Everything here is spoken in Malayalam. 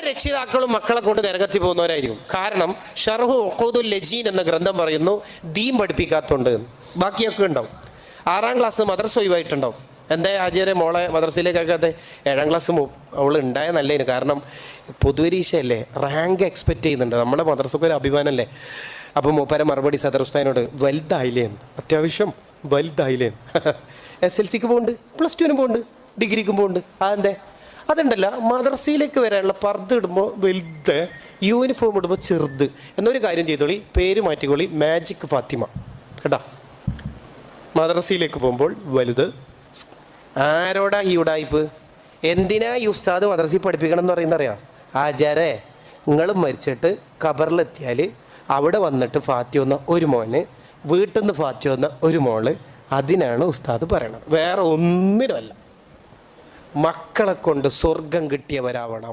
രക്ഷിതാക്കളും മക്കളെ കൊണ്ട് നരകത്തിൽ പോകുന്നവരായിരിക്കും. കാരണം ഷർഹു ഉഖൂദുൽ ലജീൻ എന്ന ഗ്രന്ഥം പറയുന്നു ദീൻ പഠിപ്പിക്കാത്തതുകൊണ്ട്. ബാക്കിയൊക്കെ ഉണ്ടാവും. 6ാം ക്ലാസ് മദ്രസ ഒഴിവായിട്ടുണ്ടാവും. എന്താ ആചാര്യ മോളെ മദ്രസയിലേക്കാക്കാതെ? 7ാം ക്ലാസ് അവൾ ഉണ്ടായ നല്ലതിന്. കാരണം പൊതുപരീക്ഷയല്ലേ, റാങ്ക് എക്സ്പെക്റ്റ് ചെയ്യുന്നുണ്ട്. നമ്മുടെ മദ്രസക്ക് ഒരു അഭിമാനമല്ലേ. അപ്പോൾ മൂപ്പരെ മറുപടി സദർ ഉസ്താദിനോട്, വലുതായില്ലേന്ന്, അത്യാവശ്യം വലുതായില്ലേന്ന്. SLCക്ക് പോകുന്നുണ്ട്, +2ന് പോകുന്നുണ്ട്, ഡിഗ്രിക്കും പോകുന്നുണ്ട്. അതെന്തേ? അതുണ്ടല്ല, മദ്രസയിലേക്ക് വരാനുള്ള പർദ്ദ ഇടുമ്പോൾ വലുത്, യൂണിഫോം ഇടുമ്പോൾ ചെറുത്. എന്നൊരു കാര്യം ചെയ്തോളി, പേര് മാറ്റിക്കോളി, മാജിക് ഫാത്തിമ കേട്ടോ. മദ്രസയിലേക്ക് പോകുമ്പോൾ വലുത്. ആരോടാ ഈ ഉടായിപ്പ്? എന്തിനാ ഈ ഉസ്താദ് മദ്രസയിൽ പഠിപ്പിക്കണം എന്ന് പറയുന്നത് അറിയാം? ആചാരേ, നിങ്ങൾ മരിച്ചിട്ട് ഖബറിലെത്തിയാൽ അവിടെ വന്നിട്ട് ഫാത്തി വന്ന ഒരു മോന്, വീട്ടിൽ നിന്ന് ഫാത്തി വന്ന ഒരു മോള്, അതിനാണ് ഉസ്താദ് പറയണത്. വേറെ ഒന്നിനുമല്ല. മക്കളെ കൊണ്ട് സ്വർഗം കിട്ടിയവരാവണം.